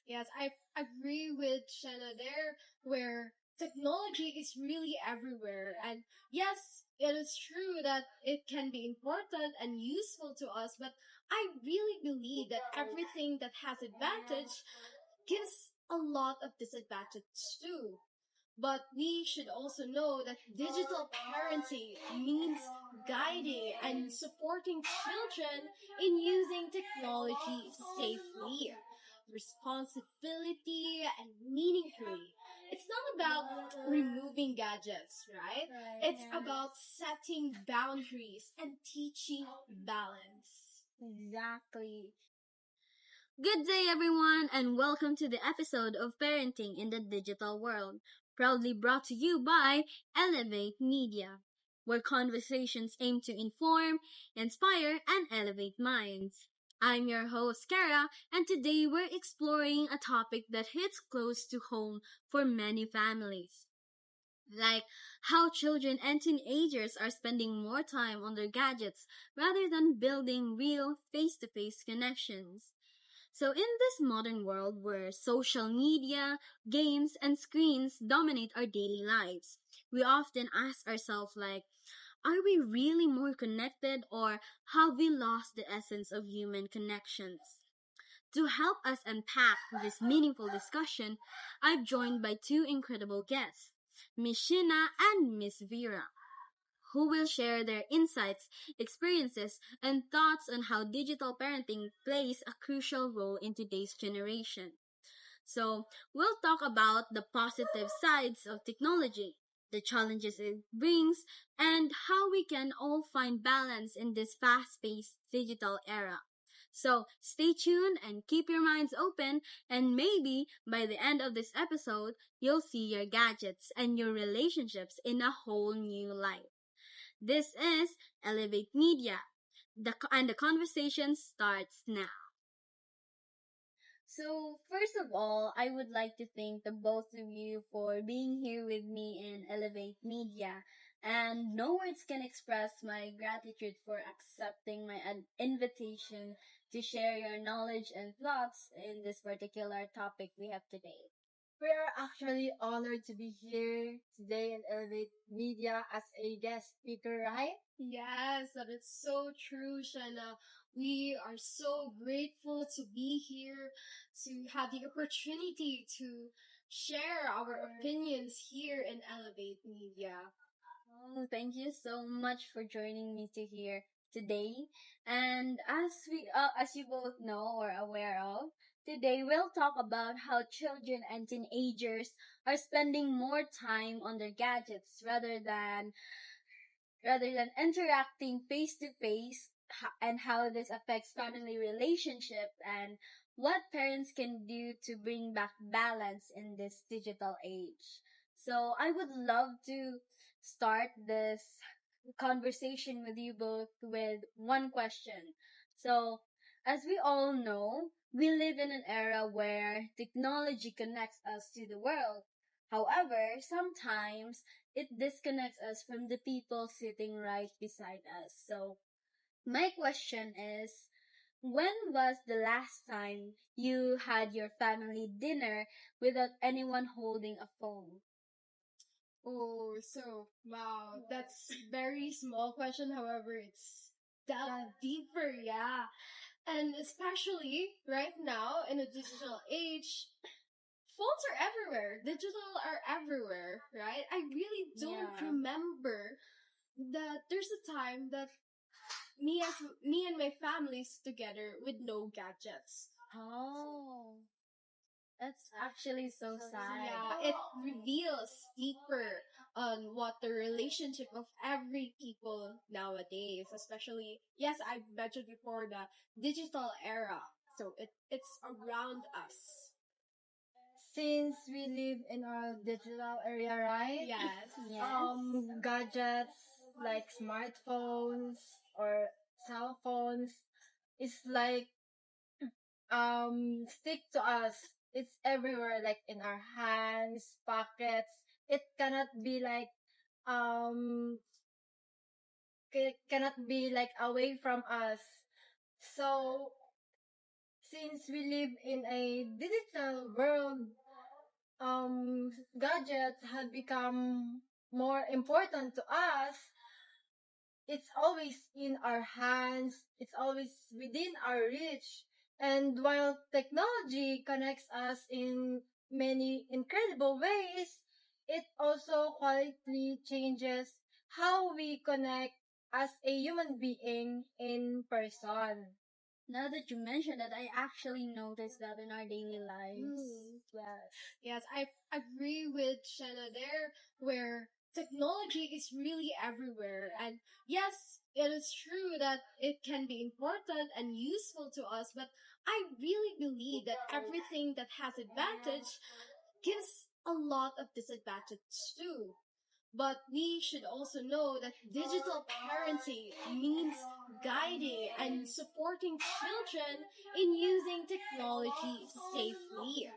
Yes, I agree with Shanna there, where technology is really everywhere. And yes, it is true that it can be important and useful to us, but I really believe that everything that has advantage gives a lot of disadvantage too. But we should also know that digital parenting means guiding and supporting children in using technology safely, responsibility, and meaningfully. It's not about removing gadgets, right? It's about setting boundaries and teaching balance. Exactly. Good day, everyone, and welcome to the episode of Parenting in the Digital World, proudly brought to you by Elevate Media, where conversations aim to inform, inspire, and elevate minds. I'm your host, Kara, and today we're exploring a topic that hits close to home for many families. Like how children and teenagers are spending more time on their gadgets rather than building real face to face connections. So, in this modern world where social media, games, and screens dominate our daily lives, we often ask ourselves, like, are we really more connected or have we lost the essence of human connections? To help us unpack this meaningful discussion, I've joined by two incredible guests, Miss Shina and Miss Vera, who will share their insights, experiences, and thoughts on how digital parenting plays a crucial role in today's generation. So, we'll talk about the positive sides of technology, the challenges it brings, and how we can all find balance in this fast paced digital era. So, stay tuned and keep your minds open, and maybe by the end of this episode, you'll see your gadgets and your relationships in a whole new light. This is Elevate Media, and the conversation starts now. So, first of all, I would like to thank the both of you for being here with me in Elevate Media. And no words can express my gratitude for accepting my invitation to share your knowledge and thoughts in this particular topic we have today. We are actually honored to be here today in Elevate Media as a guest speaker, right? Yes, that is so true, Shanna. We are so grateful to be here, to have the opportunity to share our opinions here in Elevate Media. Oh, thank you so much for joining me to here today. And as you both know or aware of, today we'll talk about how children and teenagers are spending more time on their gadgets rather than interacting face to face, and how this affects family relationship and what parents can do to bring back balance in this digital age. So I would love to start this conversation with you both with one question. So, as we all know, we live in an era where technology connects us to the world. However, sometimes it disconnects us from the people sitting right beside us. So, my question is, when was the last time you had your family dinner without anyone holding a phone? Oh, so wow, that's very small question. However, it's delve deeper, yeah. And especially right now in a digital age, phones are everywhere. Digital are everywhere, right? I really don't Yeah. remember that there's a time that me and my family's together with no gadgets. Oh. That's actually so sad. Yeah, it reveals deeper on what the relationship of every people nowadays, especially yes, I mentioned before the digital era. So it's around us. Since we live in a digital area, right? Yes. Yes. Gadgets like smartphones or cell phones is like stick to us. It's everywhere, like in our hands, pockets. It cannot be like um cannot be like away from us. So since we live in a digital world, gadgets have become more important to us. It's always in our hands. It's always within our reach. And while technology connects us in many incredible ways, it also quietly changes how we connect as a human being in person. Now that you mentioned that, I actually noticed that in our daily lives. Mm. Yes. Yes, I agree with Shanna there, where technology is really everywhere. And yes, it is true that it can be important and useful to us, but I really believe that everything that has advantage gives a lot of disadvantage too. But we should also know that digital parenting means guiding and supporting children in using technology safely,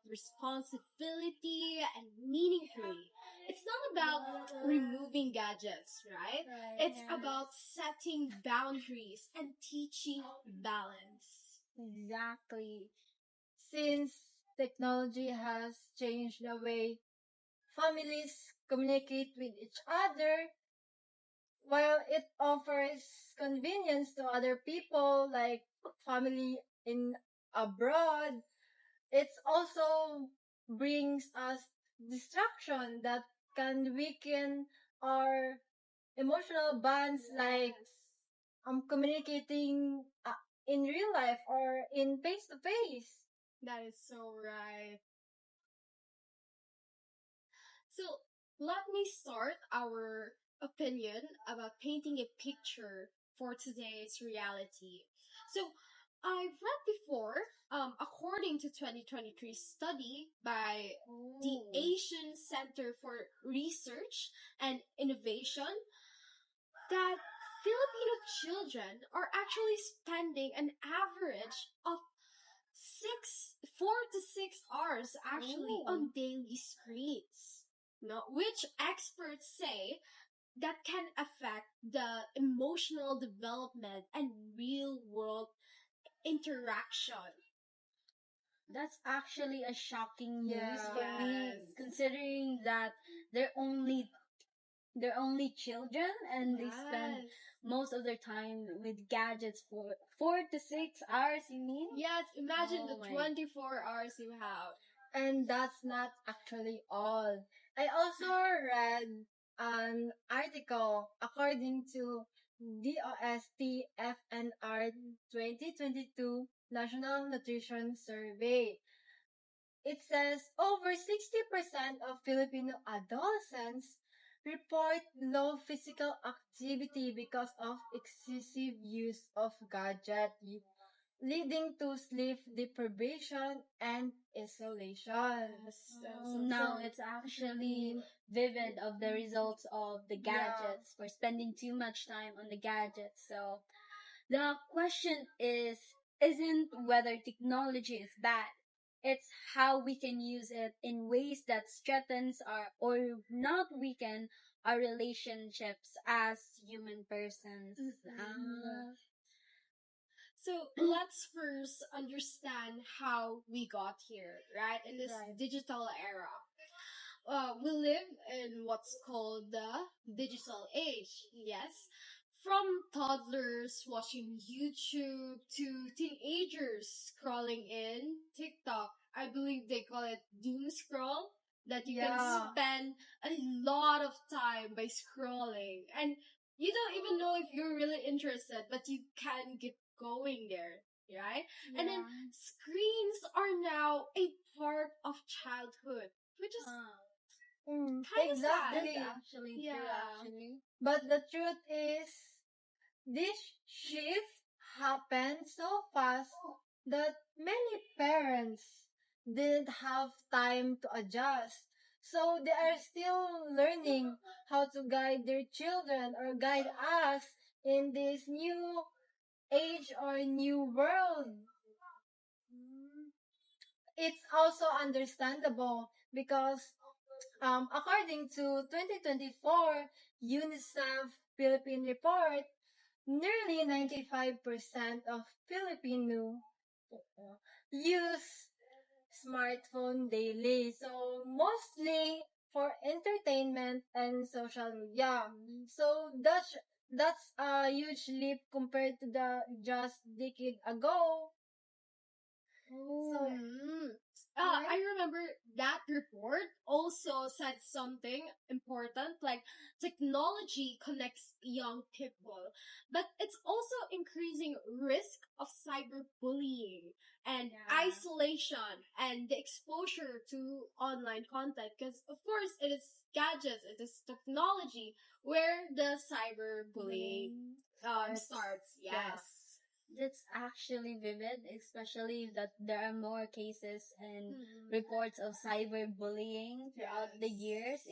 responsibility, and meaningfully. It's not about removing gadgets, right? It's about setting boundaries and teaching balance. Exactly. Since technology has changed the way families communicate with each other, while it offers convenience to other people like family in abroad, it also brings us distraction that can weaken our emotional bonds like communicating in real life or in face to face. That is so right. So let me start our opinion about painting a picture for today's reality. So I've read before, according to 2023 study by the Asian Center for Research and Innovation, that Filipino children are actually spending an average of 4 to 6 hours actually Ooh. on daily screens. No, which experts say that can affect the emotional development and real world interaction. That's actually a shocking news Yeah. for me, Yes. considering that they're only they're only children and they spend Yes. most of their time with gadgets for 4 to 6 hours. You mean? Yes, imagine Oh the my. 24 hours you have. And that's not actually all. I also read an article according to DOST FNR 2022 National Nutrition Survey. It says over 60% of Filipino adolescents report low physical activity because of excessive use of gadget, leading to sleep deprivation and isolation. Yes, Now it's actually vivid of the results of the gadgets for spending too much time on the gadgets. So the question isn't whether technology is bad. It's how we can use it in ways that strengthens our or not weaken our relationships as human persons. Mhm. So let's first understand how we got here, right? In this Right. digital era. We live in what's called the digital age, yes? From toddlers watching YouTube to teenagers scrolling in TikTok. I believe they call it doom scroll. That you can Yeah. spend a lot of time by scrolling. And you don't even know if you're really interested, but you can get going there, right? And then screens are now a part of childhood, which is kind of Exactly. sad. Actually true, Yeah. actually. But the truth is, this shift happened so fast that many parents didn't have time to adjust. So they are still learning how to guide their children or guide us in this new age or new world. It's also understandable because according to 2024 UNICEF Philippine report, nearly 95% of Filipino use smartphone daily. So mostly for entertainment and social media. So that's a huge leap compared to the just decade ago. So Mm. right? I remember that report also said something important, like technology connects young people, but it's also increasing risk of cyberbullying and Yeah. isolation and the exposure to online content. Because of course, it is gadgets, it is technology where the cyberbullying starts. Yeah. Yes. That's actually vivid, especially that there are more cases and Mhm. reports of cyberbullying throughout the Yes. years,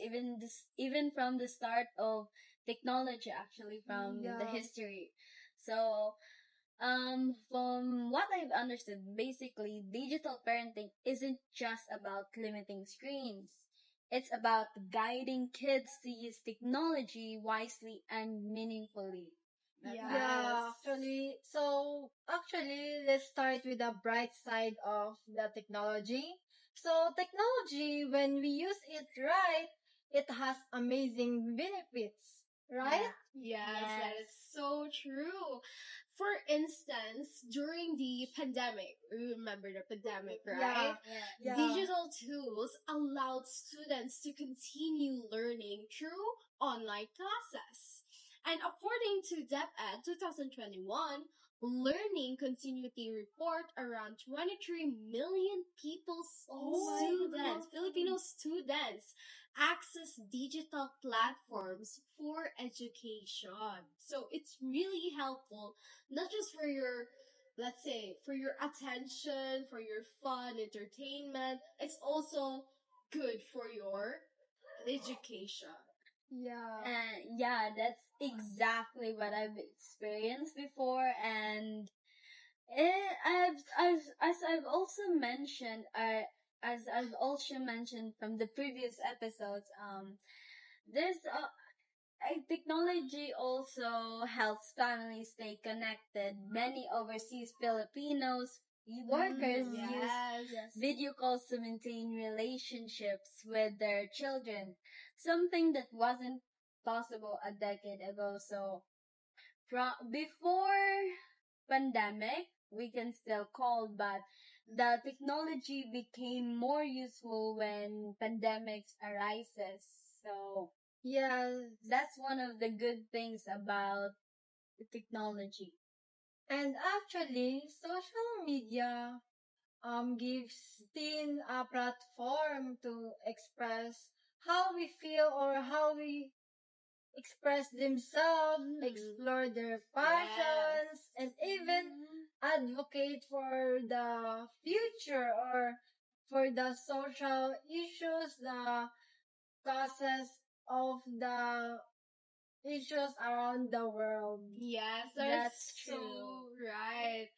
even from the start of technology, actually from the Yeah. history. So, from what I've understood, basically, digital parenting isn't just about limiting screens. It's about guiding kids to use technology wisely and meaningfully. Yeah, Yes. actually, let's start with the bright side of the technology. So, technology, when we use it right, it has amazing benefits, right? Yes, that Yes. is so true. For instance, during the pandemic, remember the pandemic, right? Yeah, Yeah. yeah, Digital tools allowed students to continue learning through online classes. And according to DepEd 2021, Learning Continuity Report, around 23 million Oh my students, God. Filipino students, access digital platforms for education. So it's really helpful, not just for your, let's say, for your attention, for your fun, entertainment. It's also good for your education. Yeah. Yeah, that's exactly what I've experienced before, and as I've also mentioned, as I've also mentioned from the previous episodes, there's technology also helps families stay connected. Many overseas Filipinos workers use Yes. Yes. video calls to maintain relationships with their children, something that wasn't possible a decade ago. So, before pandemic, we can still call, but the technology became more useful when pandemics arises. So, Yes. that's one of the good things about the technology. And actually, social media gives teen a platform to express how we feel or how we express themselves, explore their passions, and even advocate for the future or for the social issues, the causes of the issues around the world. Yes, That's that's true. so right.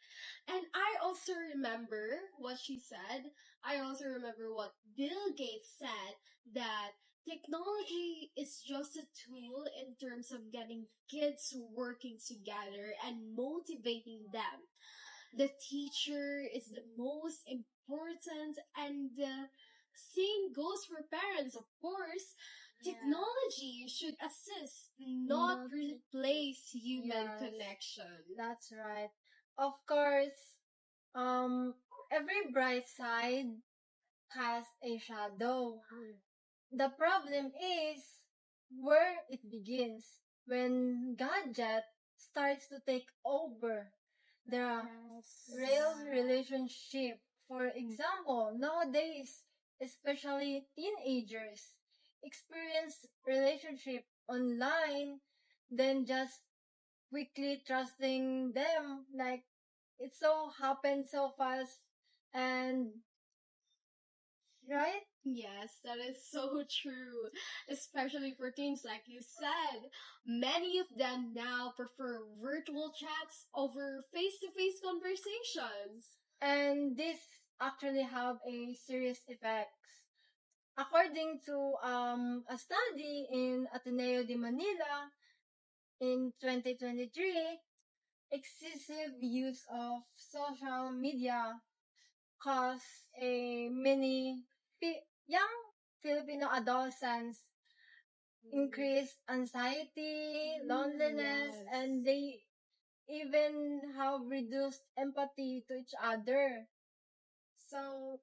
And I also remember what she said. I also remember what Bill Gates said, that technology is just a tool in terms of getting kids working together and motivating them. The teacher is the most important, and the same goes for parents, of course. Technology should assist, not Not replace human Yes. connection. That's right. Of course, um, every bright side has a shadow. The problem is where it begins when gadget starts to take over the real relationship. For example, nowadays, especially teenagers experience relationship online, then just quickly trusting them. Like it so happened so fast, and right? Yes, that is so true. Especially for teens, like you said. Many of them now prefer virtual chats over face to face conversations. And this actually have a serious effects. According to a study in Ateneo de Manila in 2023, excessive use of social media cause a many young Filipino adolescents increased anxiety, loneliness, Yes. and they even have reduced empathy to each other. So,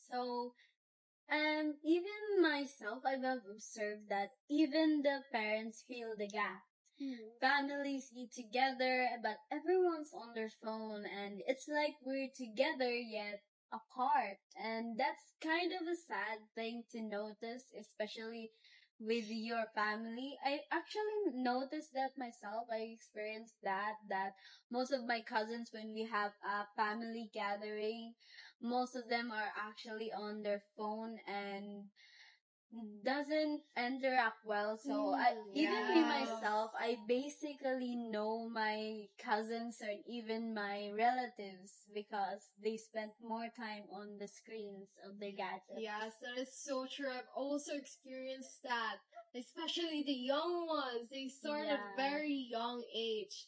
so, and even myself, I've observed that even the parents feel the gap. Families eat together, but everyone's on their phone, and it's like we're together yet apart. And that's kind of a sad thing to notice, especially with your family. I actually noticed that myself. I experienced that most of my cousins, when we have a family gathering, most of them are actually on their phone and doesn't interact well. So even me Yes. myself, I basically know my cousins or even my relatives because they spent more time on the screens of their gadgets. Yes, that is so true. I've also experienced that. Especially the young ones. They start at Yeah. very young age.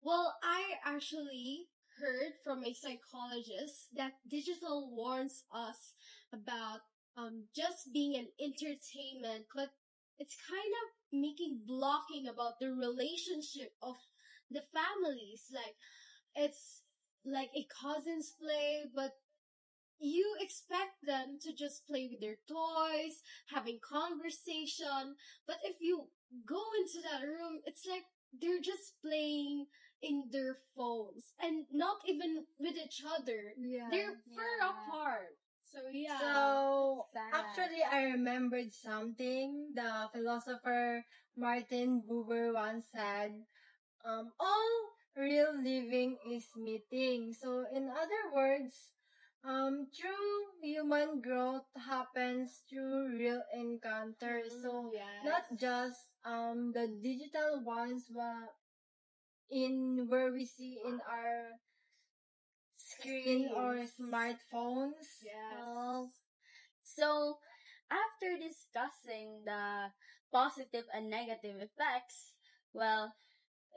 Well, I actually heard from a psychologist that digital warns us about just being an entertainment, but it's kind of making blocking about the relationship of the families. Like it's like a cousin's play, but you expect them to just play with their toys, having conversation. But if you go into that room, it's like they're just playing in their phones and not even with each other. Yeah. They're far Yeah. apart. So yeah. So, Sad. actually, I remembered something the philosopher Martin Buber once said, all real living is meeting. So, in other words, true human growth happens through real encounters. So, Yes. not just the digital ones, but in where we see in our screen or Screens. smartphones. Yes. So, after discussing the positive and negative effects, well,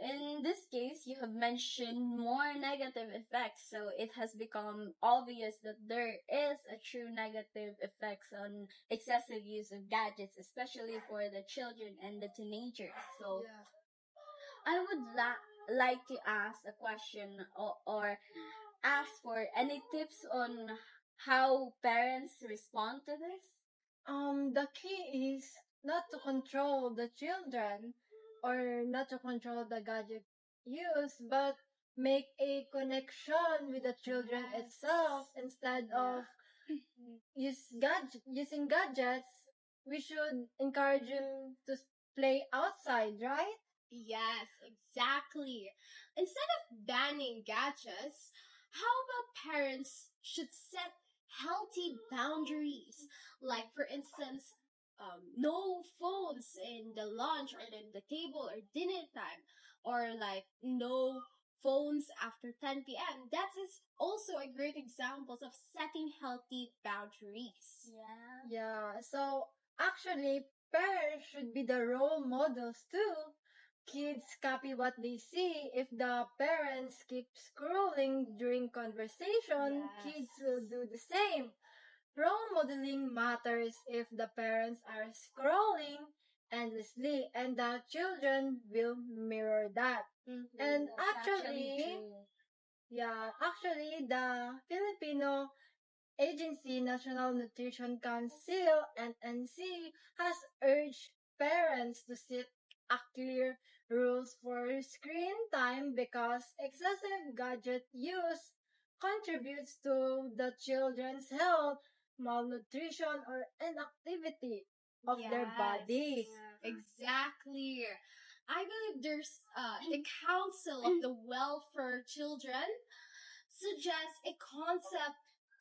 in this case, you have mentioned more negative effects, so it has become obvious that there is a true negative effects on excessive use of gadgets, especially for the children and the teenagers. So, Yeah. I would like to ask a question or ask for any tips on how parents respond to this. The key is not to control the children or not to control the gadget use, but make a connection with the children itself instead of using gadgets. We should encourage them to play outside, right? Yes, exactly. Instead of banning gadgets, how about parents should set healthy boundaries? Like, for instance, no phones in the lunch or in the table or dinner time, or like no phones after 10 p.m. That is also a great example of setting healthy boundaries. Yeah. Yeah, so actually, parents should be the role models too. Kids copy what they see. If the parents keep scrolling during conversation, Yes. kids will do the same. Role modeling matters if the parents are scrolling endlessly and the children will mirror that. And That's actually actually, true. yeah, actually the Filipino Agency National Nutrition Council (NNC) has urged parents to set a clear rules for screen time because excessive gadget use contributes to the children's health, malnutrition, or inactivity of their body. Exactly. I believe there's the Council of the Welfare Children suggests a concept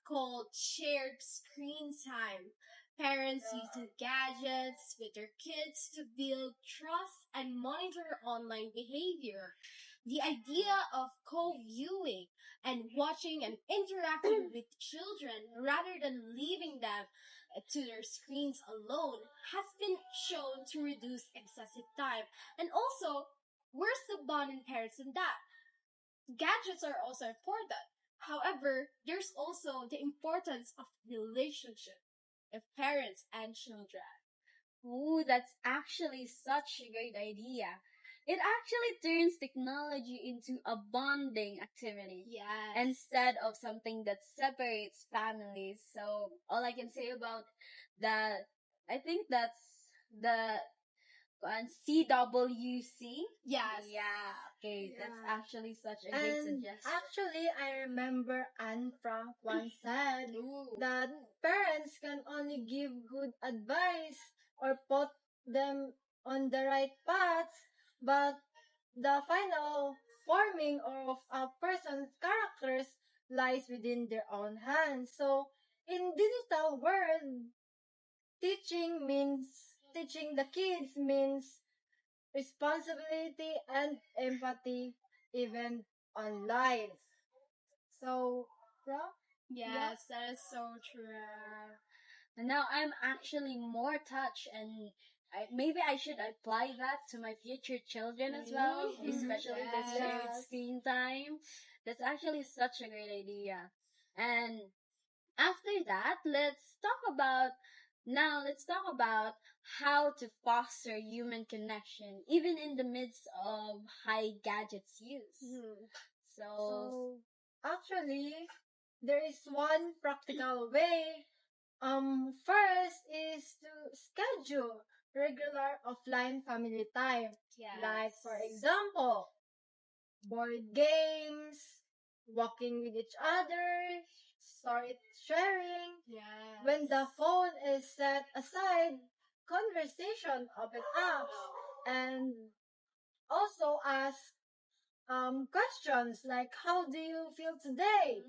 called shared screen time. Parents using gadgets with their kids to build trust and monitor online behavior. The idea of co-viewing and watching and interacting with children rather than leaving them to their screens alone has been shown to reduce excessive time and also Where's the bond in parents and that? Gadgets are also important. However, there's also the importance of relationship of parents and children. Ooh, that's actually such a great idea. It actually turns technology into a bonding activity Yes. instead of something that separates families. So all I can say about that, I think that's the CWC. Yes. Yeah. Okay, that's Yeah. actually such a great And suggestion. actually, I remember Anne Frank once said Ooh. that parents can only give good advice or put them on the right path, but the final forming of a person's characters lies within their own hands. So, in digital world, teaching the kids means responsibility and empathy even online. So, Ra? Yes, that is so true. And now I'm actually more touched, and maybe I should apply that to my future children as well, Mhm. especially the Yes. shared screen time. That's actually such a great idea. And after that, let's talk about how to foster human connection, even in the midst of high gadgets use. Mhm. So, So, actually, there is one practical way. First is to schedule regular offline family time. Yes. Like, for example, board games, walking with each other, story sharing. Yes. When the phone is set aside, conversation open up, and also ask questions like, how do you feel today?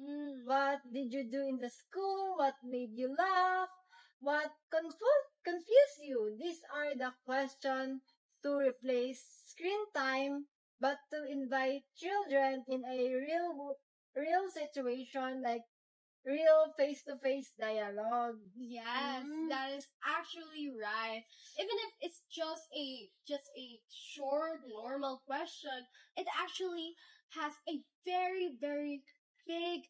What did you do in the school? What made you laugh? What confused you? These are the questions to replace screen time, but to invite children in a real situation, like real face-to-face dialogue. Yes, that is actually right. Even if it's just a short normal question, it actually has a very big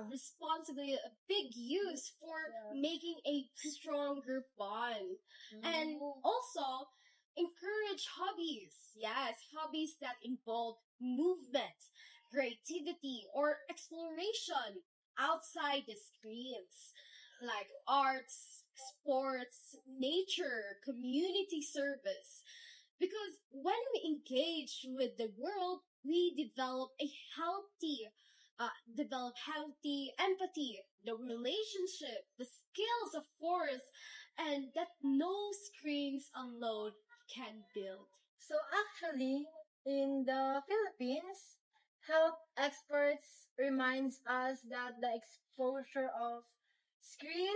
responsibility, a big use for making a stronger bond. And also encourage hobbies. Yes, hobbies that involve movement, creativity, or exploration outside the screens, like arts, sports, nature, community service. Because when we engage with the world, we develop healthy empathy, the relationship, the skills, of course, and that no screens alone can build. So actually, in the Philippines, health experts reminds us that the exposure of screen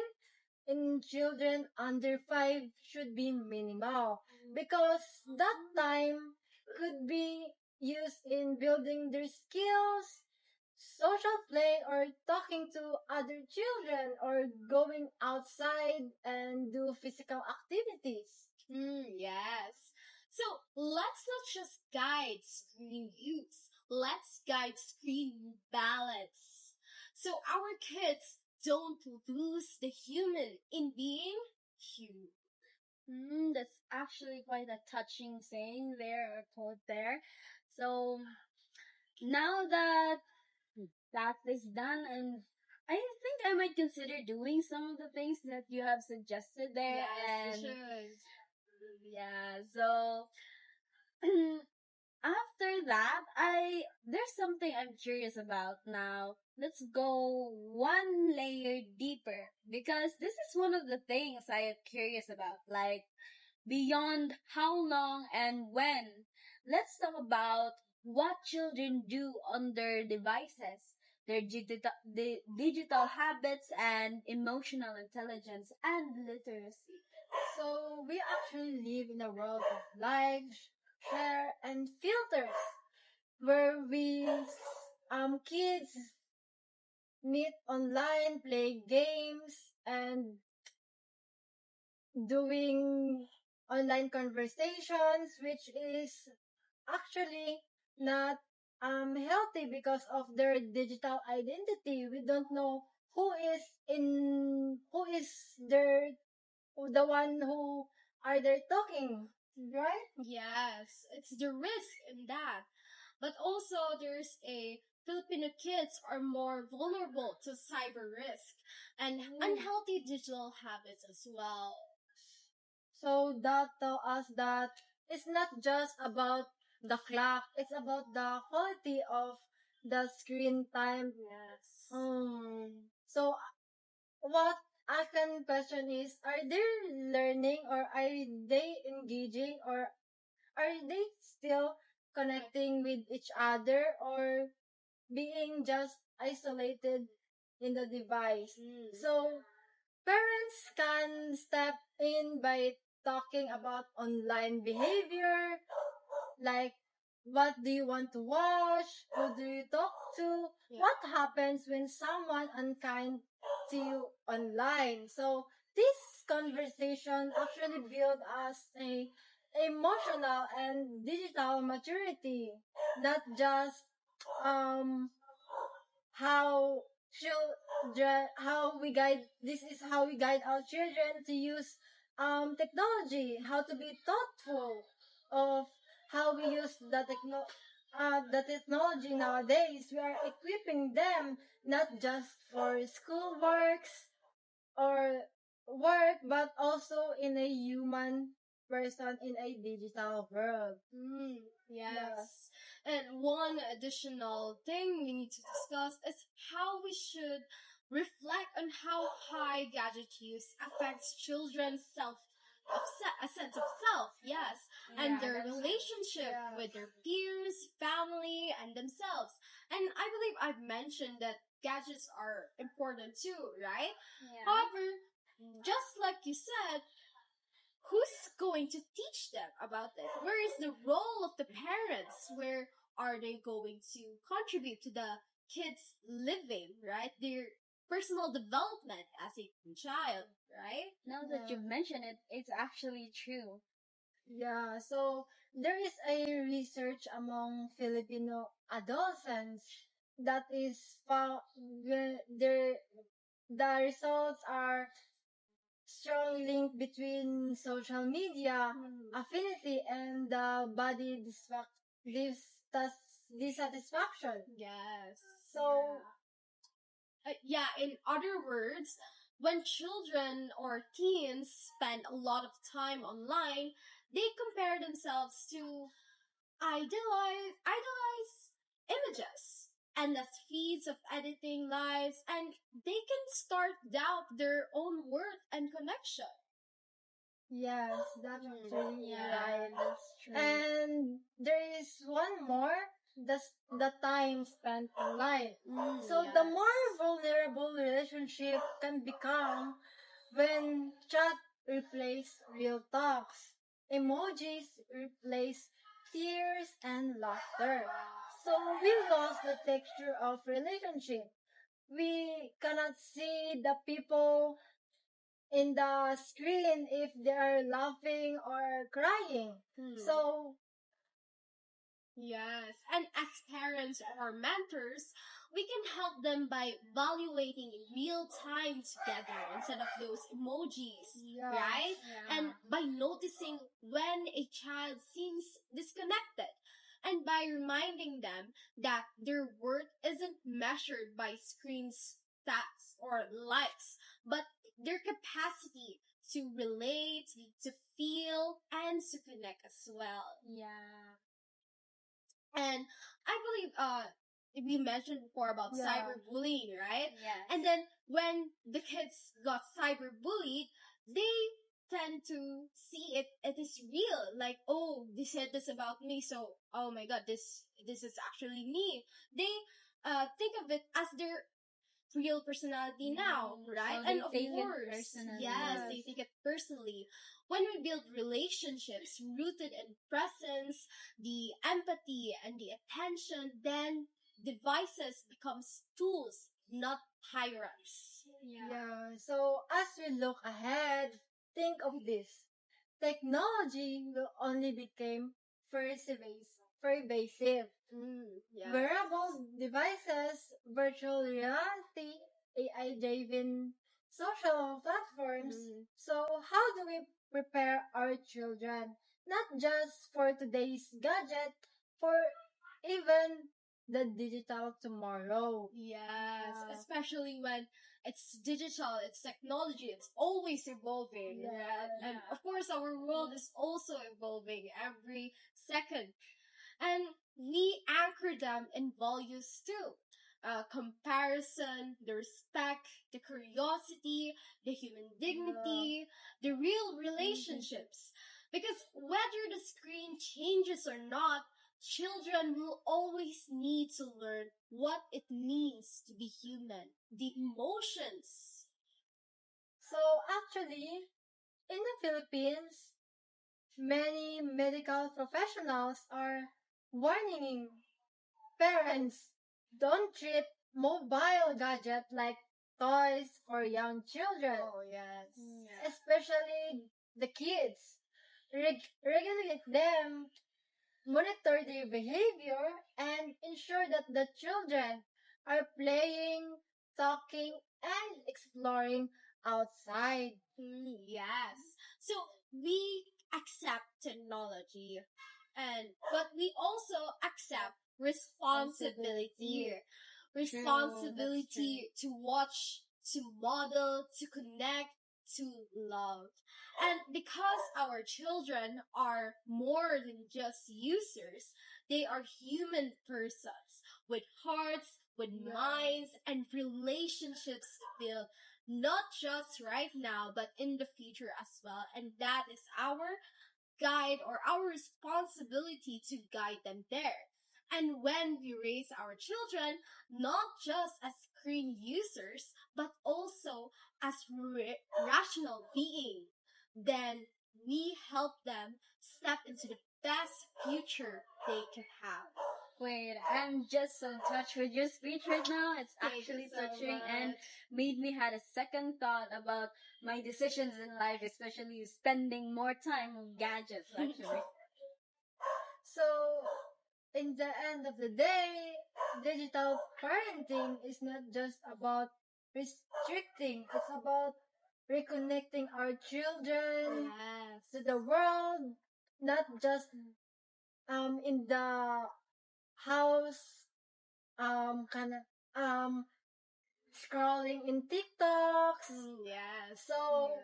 in children under 5 should be minimal because that time could be used in building their skills, social play, or talking to other children, or going outside and do physical activities. Yes. So let's not just guide screen use. Let's guide screen balance. So our kids don't lose the human in being human. That's actually quite a touching saying there, or quote there. So now that that is done, and I think I might consider doing some of the things that you have suggested there. Yes, And we should. yeah, so after that, there's something I'm curious about now. Let's go one layer deeper because this is one of the things I am curious about. Like beyond how long and when. Let's talk about what children do on their devices, their digital habits and emotional intelligence and literacy. So we actually live in a world of likes, share, and filters where kids meet online, play games, and doing online conversations, which is actually not healthy because of their digital identity. We don't know who is their the one who are they talking, right? Yes, it's the risk in that. But also, there's a Filipino kids are more vulnerable to cyber risk and unhealthy digital habits as well. So that tell us that it's not just about the clock, it's about the quality of the screen time. Yes. So what I can question is, are they learning or are they engaging or are they still connecting with each other or being just isolated in the device? So parents can step in by talking about online behavior, like what do you want to watch, who do you talk to, what happens when someone unkind to you online. So this conversation actually build us a emotional and digital maturity, not just um how how we guide this is how we guide our children to use technology, how to be thoughtful of how we use the technology nowadays. We are equipping them not just for school works or work, but also in a human person in a digital world. Yes. And one additional thing we need to discuss is how we should reflect on how high gadget use affects children's a sense of self, yes, and their relationship with their peers, family, and themselves. And I believe I've mentioned that gadgets are important too, right? However, just like you said, who's going to teach them about it? Where is the role of the parents? Where are they going to contribute to the kids living, right? Their personal development as a child, right? Now that you've mentioned it, it's actually true. Yeah, so there is a research among Filipino adolescents that is found the results are strong link between social media affinity and the body dissatisfaction. Yes. So Yeah, in other words, when children or teens spend a lot of time online, they compare themselves to idolize images, endless feeds of editing lives, and they can start doubt their own worth and connection. yes, that's actually Yeah, right. that's true. And there is one more, the time spent online. So the more vulnerable relationship can become when chat replace real talks, emojis replace tears and laughter. So we lost the texture of relationship. We cannot see the people in the screen if they are laughing or crying. So Yes, and as parents or mentors, we can help them by evaluating real time together instead of those emojis, right? And by noticing when a child seems disconnected and by reminding them that their worth isn't measured by screen stats or likes, but their capacity to relate, to feel, and to connect as well. Yeah. And I believe we mentioned before about cyberbullying, right? Yes. And then when the kids got cyberbullied, they tend to see it is real. Like, oh, they said this about me, so oh my god, this is actually me. They think of it as their real personality now, right? So And they of take it course, personally. yes, they take it personally. When we build relationships rooted in presence, the empathy, and the attention, then devices becomes tools, not tyrants. yeah, so as we look ahead, think of this. Technology will only become pervasive pervasive. Yes. Wearable devices, virtual reality, AI-driven social platforms. So how do we prepare our children, not just for today's gadget, for even the digital tomorrow? Yes, Yeah. especially when it's digital, it's technology, it's always evolving. Yeah, Right? And yeah. of course, our world is also evolving every second. And we anchor them in values too. Comparison, the respect, the curiosity, the human dignity, the real relationships. Because whether the screen changes or not, children will always need to learn what it means to be human, the emotions. So actually, in the Philippines, many medical professionals are warning parents, don't treat mobile gadget like toys for young children, Oh, yes. especially the kids. Regulate them, monitor their behavior, and ensure that the children are playing, talking, and exploring outside. Yes. So we accept technology, but we also accept responsibility. Responsibility to watch, to model, to connect, to love. And because our children are more than just users, they are human persons with hearts, with minds, and relationships to build, not just right now, but in the future as well. And that is our guide or our responsibility to guide them there. And when we raise our children, not just as screen users, but also as rational beings, then we help them step into the best future they can have. Wait, I'm just so touched with your speech right now. It's Thank you actually so touching and much. made me had a second thought about my decisions in life, especially spending more time on gadgets actually. So, in the end of the day, digital parenting is not just about restricting, it's about reconnecting our children Yes. to the world, not just in the house, kind of scrolling in TikToks. Yes. So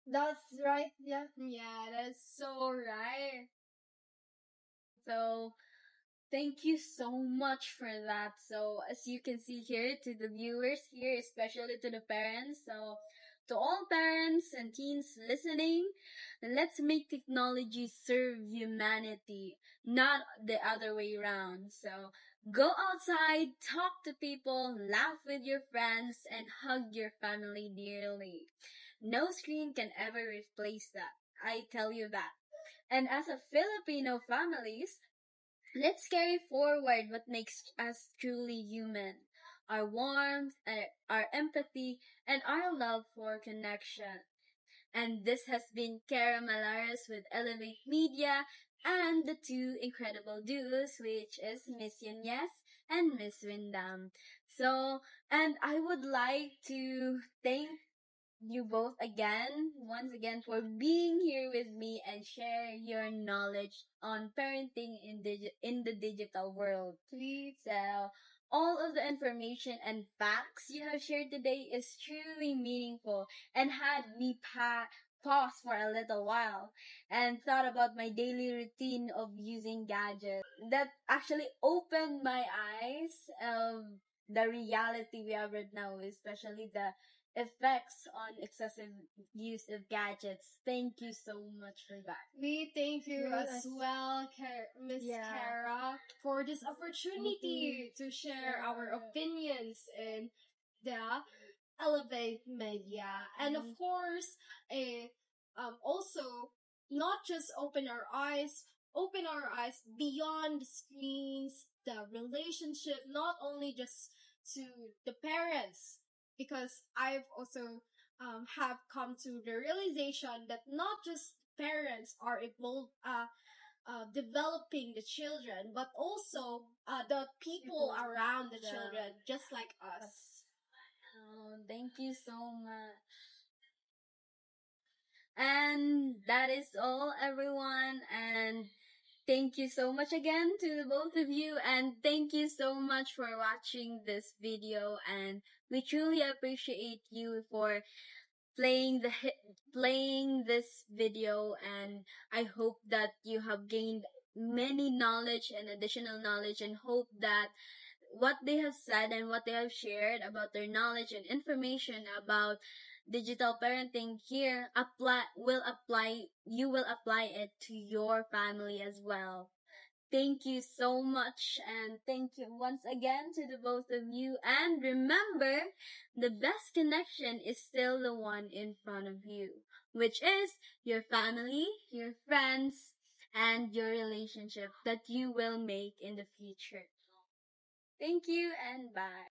that's right, yeah. Yeah, that's so right. So thank you so much for that. So as you can see here to the viewers here, especially to the parents, so to all parents and teens listening, let's make technology serve humanity, not the other way around. So go outside, talk to people, laugh with your friends, and hug your family dearly. No screen can ever replace that. I tell you that. And as a Filipino families, let's carry forward what makes us truly human. Our warmth, our empathy, and our love for connection. And this has been Kara Malares with Elevate Media and the two incredible duos, which is Miss Yunyes and Miss Windam. So, and I would like to thank you both again, once again, for being here with me and share your knowledge on parenting in the digital world. Please. So, all of the information and facts you have shared today is truly meaningful and had me pause for a little while and thought about my daily routine of using gadgets. That actually opened my eyes of the reality we have right now, especially the effects on excessive use of gadgets. Thank you so much for that. We thank you Yes. as well, Miss Yeah. Kara, for this opportunity to share our opinions in the Elevate Media. And of course, also, not just open our eyes beyond the screens, the relationship, not only just to the parents, because I've also have come to the realization that not just parents are developing the children, but also the people around the children, just like us. Oh, thank you so much. And that is all, everyone. And thank you so much again to the both of you. And thank you so much for watching this video. And we truly appreciate you for playing this video. And I hope that you have gained many knowledge and additional knowledge, and hope that what they have said and what they have shared about their knowledge and information about digital parenting here you will apply it to your family as well. Thank you so much, and thank you once again to the both of you. And remember, the best connection is still the one in front of you, which is your family, your friends, and your relationship that you will make in the future. Thank you and bye.